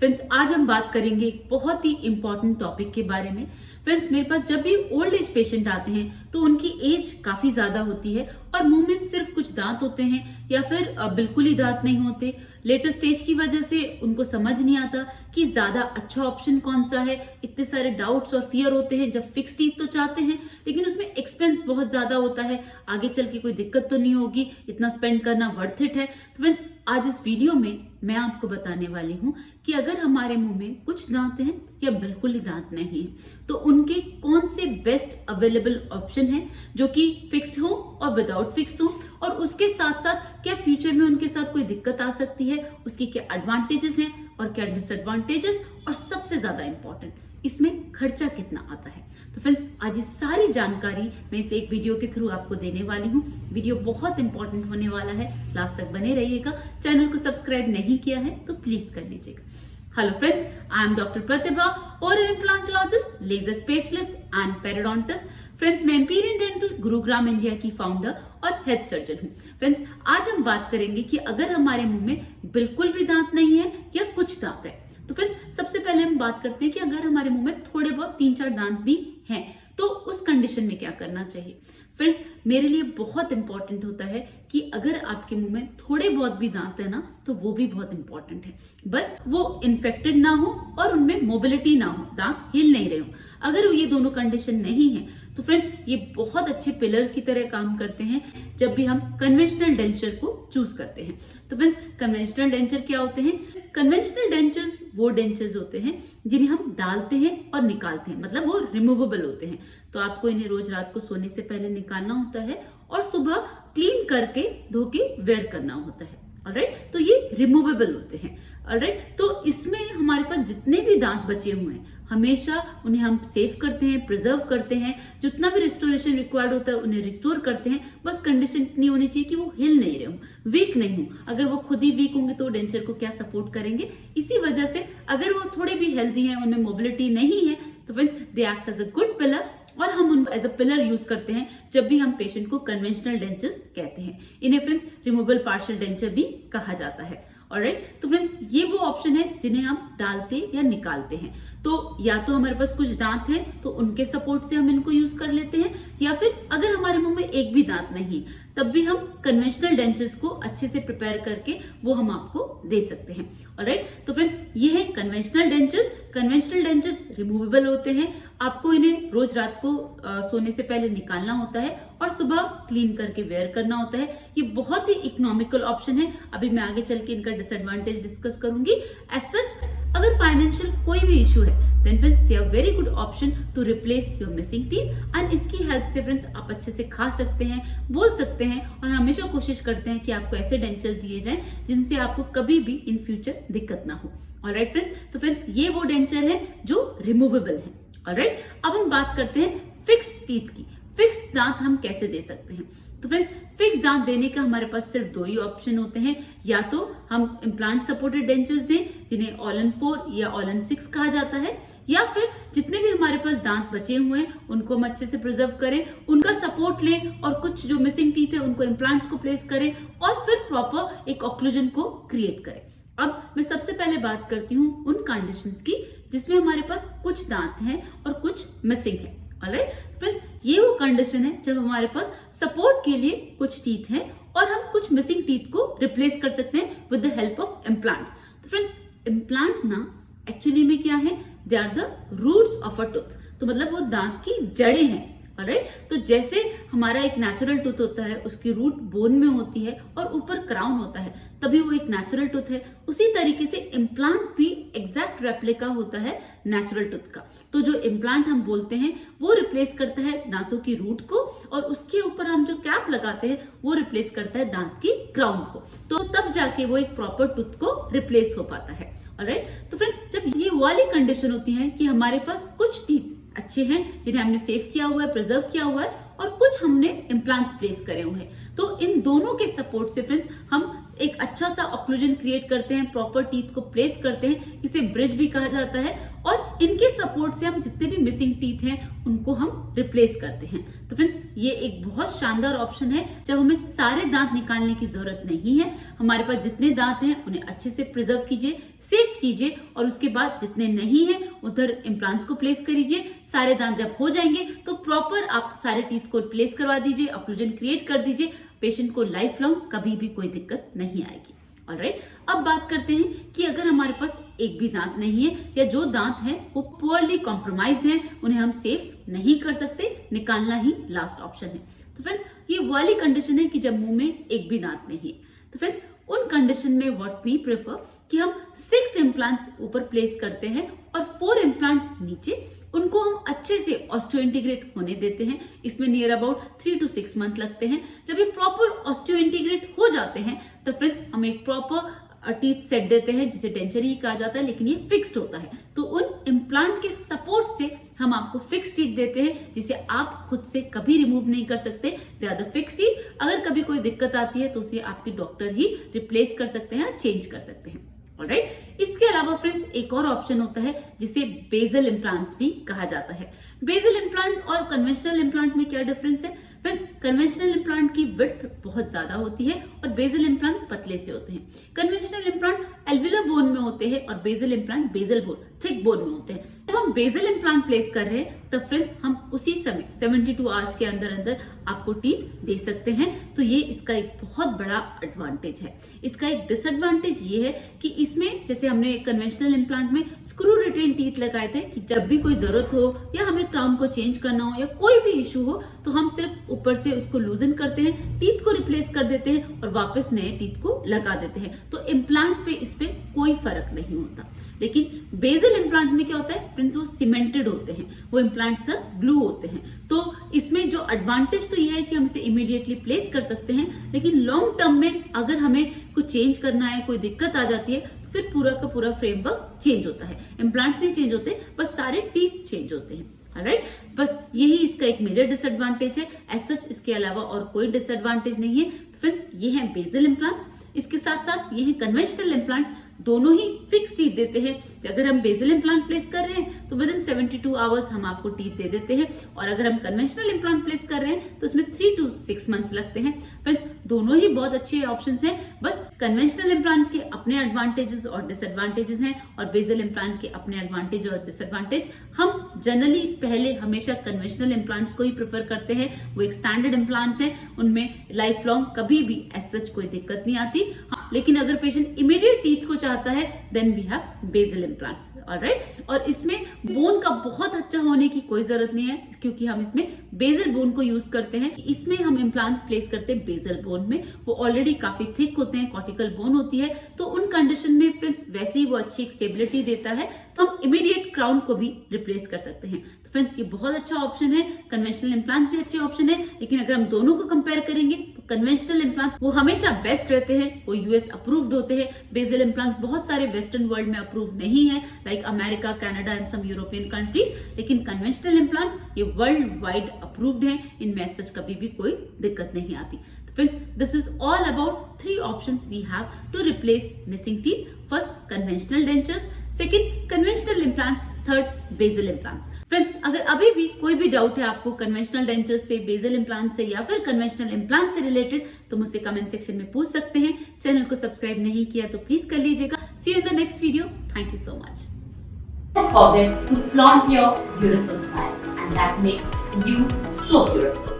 Friends आज हम बात करेंगे एक बहुत ही इंपॉर्टेंट टॉपिक के बारे में। फ्रेंड्स मेरे पास जब भी ओल्ड एज पेशेंट आते हैं तो उनकी एज काफी ज्यादा होती है और मुंह में सिर्फ कुछ दांत होते हैं या फिर बिल्कुल ही दांत नहीं होते। लेटर स्टेज की वजह से उनको समझ नहीं आता कि ज्यादा अच्छा ऑप्शन कौन सा है। इतने सारे डाउट्स और फियर होते हैं। जब फिक्स टीथ तो चाहते हैं लेकिन उसमें एक्सपेंस बहुत ज्यादा होता है। आगे चल के कोई दिक्कत तो नहीं होगी, इतना स्पेंड करना वर्थ इट है। तो फ्रेंड्स आज इस वीडियो में मैं आपको बताने वाली हूँ कि अगर हमारे मुंह में कुछ दांत हैं या बिल्कुल ही दांत नहीं है तो उनके कौन से बेस्ट अवेलेबल ऑप्शन हैं जो कि फिक्स्ड हो और विदाउट फिक्स हो, और उसके साथ साथ क्या फ्यूचर में उनके साथ कोई दिक्कत आ सकती है, उसकी क्या एडवांटेजेस हैं और क्या डिसएडवांटेजेस, और सबसे ज्यादा इंपॉर्टेंट इसमें खर्चा कितना आता है। तो फ्रेंड्स आज ये सारी जानकारी मैं इस एक वीडियो के थ्रू आपको देने वाली हूँ। वीडियो बहुत इंपॉर्टेंट होने वाला है, लास्ट तक बने रहिएगा। चैनल को सब्सक्राइब नहीं किया है तो प्लीज कर लीजिएगा। Hello friends, I am doctor Pratibha, oral implantologist, laser specialist and periodontist. Friends मैं एम्पीरियल डेंटल गुरुग्राम इंडिया की फाउंडर और हेड सर्जन हूँ। फ्रेंड्स आज हम बात करेंगे कि अगर हमारे मुंह में बिल्कुल भी दांत नहीं है या कुछ दांत है, तो फ्रेंड्स सबसे पहले हम बात करते हैं कि अगर हमारे मुंह में थोड़े बहुत 3-4 दांत भी हैं तो उस कंडीशन में क्या करना चाहिए। फ्रेंड्स मेरे लिए बहुत इंपॉर्टेंट होता है कि अगर आपके मुंह में थोड़े बहुत भी दांत है ना तो वो भी बहुत इंपॉर्टेंट है। बस वो इन्फेक्टेड ना हो और उनमें मोबिलिटी ना हो, दांत हिल नहीं रहे हो। अगर ये दोनों कंडीशन नहीं है तो फ्रेंड्स ये बहुत अच्छे पिलर की तरह काम करते हैं जब भी हम कन्वेंशनल डेंचर को चूज करते हैं। तो फ्रेंड्स कन्वेंशनल डेंचर क्या होते हैं? कन्वेंशनल डेंचर्स वो डेंचर्स होते हैं जिन्हें हम डालते हैं और निकालते हैं, मतलब वो रिमूवेबल होते हैं। तो आपको इन्हें रोज रात को सोने से पहले निकालना होता है और सुबह क्लीन करके धो के वेयर करना होता है। ऑलराइट, तो ये रिमूवेबल होते हैं। ऑलराइट, तो इसमें हमारे पास जितने भी दांत बचे हुए हैं हमेशा उन्हें हम सेव करते हैं, प्रिजर्व करते हैं। जितना भी रिस्टोरेशन रिक्वायर्ड होता है उन्हें रिस्टोर करते हैं। बस कंडीशन इतनी होनी चाहिए कि वो हिल नहीं रहे हो, वीक नहीं हो। अगर वो खुद ही वीक होंगे तो डेंचर को क्या सपोर्ट करेंगे। इसी वजह से अगर वो थोड़े भी हेल्दी हैं, उनमें मोबिलिटी नहीं है, तो friends they act as a good pillar और हम उनको एज अ पिलर यूज करते हैं जब भी हम पेशेंट को कन्वेंशनल डेंचर्स कहते हैं। इन्हें फ्रेंड्स रिमूवेबल पार्शियल डेंचर भी कहा जाता है। ऑलराइट, तो फ्रेंड्स ये वो ऑप्शन है जिन्हें हम डालते या निकालते हैं। तो या तो हमारे पास कुछ दांत हैं तो उनके सपोर्ट से हम इनको यूज कर लेते हैं, या फिर अगर हमारे मुंह में एक भी दांत नहीं तब भी हम कन्वेंशनल डेंचर्स को अच्छे से प्रिपेयर करके वो हम आपको दे सकते हैं। ऑलराइट, तो फ्रेंड्स ये है conventional dentures. Conventional dentures removable होते हैं। आपको इन्हें रोज रात को सोने से पहले निकालना होता है और सुबह क्लीन करके वेयर करना होता है। ये बहुत ही इकोनॉमिकल ऑप्शन है। अभी मैं आगे चल के इनका डिसएडवांटेज डिस्कस करूंगी। एज सच अगर फाइनेंशियल कोई भी इशू है then friends they are very good option to replace your missing teeth. And इसकी हेल्प से फ्रेंड्स आप अच्छे से खा सकते हैं, बोल सकते हैं, और हमेशा कोशिश करते हैं कि आपको ऐसे डेंचर्स दिए जाएं जिनसे आपको कभी भी इन फ्यूचर दिक्कत ना हो। ऑलराइट फ्रेंड्स, तो फ्रेंड्स ये वो डेंचर है जो रिमूवेबल है। ऑलराइट, अब हम बात करते हैं फिक्स टीथ की। फिक्स दांत हम कैसे दे सकते हैं? तो फ्रेंड्स फिक्स दांत देने का हमारे पास सिर्फ 2 ही ऑप्शन होते हैं। या तो हम इम्प्लांट सपोर्टेड डेंचर्स दें जिन्हें ऑल इन 4 या ऑल इन 6 कहा जाता है, या फिर जितने भी हमारे पास दांत बचे हुए हैं उनको हम अच्छे से प्रिजर्व करें, उनका सपोर्ट लें और कुछ जो मिसिंग टीथ है उनको इम्प्लांट्स को प्लेस करें और फिर प्रॉपर एक ऑक्लूजन को क्रिएट करें। अब मैं सबसे पहले बात करती हूँ उन कंडीशंस की जिसमें हमारे पास कुछ दांत हैं और कुछ मिसिंग है। ऑलराइट फ्रेंड्स, ये वो कंडीशन है जब हमारे पास सपोर्ट के लिए कुछ टीथ है और हम कुछ मिसिंग टीथ को रिप्लेस कर सकते हैं with the help of implants. तो फ्रेंड्स इम्प्लांट ना एक्चुअली में क्या है? They are the roots of a tooth. तो मतलब वो दांत की जड़ें हैं। ऑलराइट, तो जैसे हमारा एक नेचुरल टूथ होता है, उसकी रूट बोन में होती है और ऊपर क्राउन होता है, तभी वो एक नेचुरल टूथ है। उसी तरीके से इम्प्लांट भी एग्जैक्ट रेप्लिका होता है नेचुरल टूथ का। तो जो इम्प्लांट हम बोलते हैं वो रिप्लेस करता है दांतों की रूट को, और उसके ऊपर हम जो कैप लगाते हैं वो रिप्लेस करता है दांत की क्राउन को। तो तब जाके वो एक प्रॉपर टूथ को रिप्लेस हो पाता है। ऑलराइट, तो फ्रेंड्स जब ये वाली कंडीशन होती है कि हमारे पास कुछ टीथ अच्छे हैं जिन्हें हमने सेव किया हुआ है, प्रिजर्व किया हुआ है, और कुछ हमने इम्प्लांट्स प्लेस करे हुए हैं, तो इन दोनों के सपोर्ट से फ्रेंड्स हम एक अच्छा सा ऑक्लूजन क्रिएट करते हैं, प्रॉपर टीथ को प्लेस करते हैं, इसे ब्रिज भी कहा जाता है, और इनके सपोर्ट से हम जितने भी मिसिंग टीथ हैं उनको हम रिप्लेस करते हैं। तो फ्रेंड्स, ये एक बहुत शानदार ऑप्शन है जब हमें सारे दांत निकालने की जरूरत नहीं है। हमारे पास जितने दांत हैं उन्हें अच्छे से प्रिजर्व कीजिए, सेफ कीजिए, और उसके बाद जितने नहीं है उधर इम्प्लांट्स को प्लेस करिए। सारे दांत जब हो जाएंगे तो प्रॉपर आप सारे टीथ को प्लेस करवा दीजिए, ऑक्लूजन क्रिएट कर दीजिए। पेशेंट को लाइफ लॉन्ग कभी भी कोई दिक्कत नहीं आएगी। ऑलराइट, अब बात करते हैं कि अगर हमारे पास एक भी दांत नहीं है या जो दांत है वो पुअरली कॉम्प्रोमाइज है, उन्हें हम सेफ नहीं कर सकते, निकालना ही लास्ट ऑप्शन है। तो फ्रेंड्स, ये वाली कंडीशन है कि जब मुंह में एक भी दांत नहीं है। तो फ्रेंड्स, उन कंडीशन में व्हाट वी प्रेफर कि हम 6 इम्प्लांट्स ऊपर प्लेस करते हैं और 4 इम्प्लांट्स नीचे, उनको हम अच्छे से ऑस्टियो इंटीग्रेट होने देते हैं। इसमें नियर अबाउट 3 to 6 मंथ लगते हैं। जब ये प्रॉपर ऑस्टियो इंटीग्रेट हो जाते हैं तो फ्रेंड्स हम एक प्रॉपर टीथ सेट देते हैं जिसे डेंचर ही कहा जाता है, लेकिन ये फिक्स्ड होता है। तो उन इम्प्लांट के सपोर्ट से हम आपको फिक्स टीथ देते हैं जिसे आप खुद से कभी रिमूव नहीं कर सकते। They are the fix teeth. अगर कभी कोई दिक्कत आती है तो उसे आपके डॉक्टर ही रिप्लेस कर सकते हैं, चेंज कर सकते हैं। ऑलराइट, इसके अलावा फ्रेंड्स एक और ऑप्शन होता है जिसे बेजल इम्प्लांट्स भी कहा जाता है। बेजल इम्प्लांट और कन्वेंशनल इम्प्लांट में क्या डिफरेंस है? फ्रेंड्स, कन्वेंशनल इम्प्लांट की विड्थ बहुत ज्यादा होती है और बेजल इम्प्लांट पतले से होते हैं। कन्वेंशनल इम्प्लांट एल्विलर बोन में होते हैं और basal implant basal bone, thick bone में होते हैं। जब हम बेजल इम्प्लांट प्लेस कर रहे हैं तब फ्रेंड्स हम उसी समय 72 आवर्स के अंदर अंदर आपको टीथ दे सकते हैं। तो ये इसका एक बहुत बड़ा एडवांटेज है। इसका एक डिसएडवांटेज ये है कि इसमें जैसे हमने कन्वेंशनल इम्प्लांट में स्क्रू रिटेन टीथ लगाए थे कि जब भी कोई जरूरत हो या हमें क्राउन को चेंज करना हो या कोई भी इशू हो तो हम सिर्फ ऊपर से उसको लूजन करते हैं, टीथ को रिप्लेस कर देते हैं और वापस नए टीथ को लगा देते हैं। तो इम्प्लांट पे इस पे कोई फर्क नहीं होता। लेकिन बेजल इम्प्लांट में क्या होता है फ्रेंड्स, वो सीमेंटेड होते हैं, वो इम्प्लांट सब ग्लू होते हैं। तो इसमें जो एडवांटेज तो ये है कि हम इसे इमीडिएटली प्लेस कर सकते हैं, लेकिन लॉन्ग टर्म में अगर हमें कुछ चेंज करना है, कोई दिक्कत आ जाती है तो फिर पूरा का पूरा फ्रेमवर्क चेंज होता है। इम्प्लांट्स नहीं चेंज होते, बस सारे टीथ चेंज होते हैं। ऑलराइट, बस यही इसका एक मेजर डिसएडवांटेज है। एज सच इसके अलावा और कोई डिसएडवांटेज नहीं है। तो फ्रेंड्स, ये है बेजल इम्प्लांट्स। इसके साथ साथ ये है कन्वेंशनल इम्प्लांट्स। दोनों ही फिक्स टीथ देते हैं। अगर हम बेजल इम्प्लांट प्लेस कर रहे हैं तो विद इन 72 आवर्स हम आपको टीथ दे देते हैं, और अगर हम कन्वेंशनल इम्प्लांट प्लेस कर रहे हैं तो उसमें 3 to 6 मंथ्स लगते हैं। फ्रेंड्स, दोनों ही बहुत अच्छे ऑप्शंस हैं। बस कन्वेंशनल इम्प्लांट्स के अपने एडवांटेजेस और डिसएडवांटेजेस हैं और बेजल इम्प्लांट के अपने एडवांटेज और डिसएडवांटेज। हम जनरली पहले हमेशा कन्वेंशनल इम्प्लांट्स को ही प्रेफर करते हैं। वो एक स्टैंडर्ड इम्प्लांट्स हैं, उनमें लाइफ लॉन्ग कभी भी एज सच कोई दिक्कत नहीं आती। लेकिन अगर पेशेंट इमीडिएट टीथ को चाहता है then we have basal implants. Alright, और इसमें बोन का बहुत अच्छा होने की कोई जरूरत नहीं है क्योंकि हम इसमें बेजल बोन को यूज करते हैं। इसमें हम इम्प्लांट्स प्लेस करते हैं बेजल बोन में। वो ऑलरेडी काफी थिक होते हैं, कॉर्टिकल बोन होती है, तो उन कंडीशन में फ्रेंड्स वैसे ही वो अच्छी स्टेबिलिटी देता है, तो हम इमीडिएट क्राउन को भी रिप्लेस कर सकते हैं। तो फ्रेंड्स, ये बहुत अच्छा ऑप्शन है। कन्वेंशनल इम्प्लांट्स भी अच्छे ऑप्शन है, लेकिन अगर हम दोनों को कंपेयर करेंगे तो कन्वेंशनल इम्प्लांट्स वो हमेशा बेस्ट रहते हैं, वो यूएस अप्रूव्ड होते हैं। बेजल इम्प्लांट्स बहुत सारे वेस्टर्न वर्ल्ड में अप्रूव नहीं है, like America, Canada and some European countries. लेकिन कन्वेंशनल इम्प्लांट्स ये वर्ल्ड वाइड अप्रूव्ड हैं, इनमें सच कभी भी कोई दिक्कत नहीं आती। Friends, this is all about 3 options we have to replace missing teeth. First, conventional dentures. Second, conventional implants. Third, basal implants. Friends, अगर अभी भी कोई भी डाउट है आपको कन्वेंशनल डेंचर्स से, बेजल इम्प्लांट से या फिर कन्वेंशनल इम्प्लांट से रिलेटेड, तो मुझसे कमेंट सेक्शन में पूछ सकते हैं। चैनल को सब्सक्राइब नहीं किया तो प्लीज कर लीजिएगा। See you in the next video. Thank you so much. Don't forget to flaunt your beautiful smile, and that makes you so beautiful.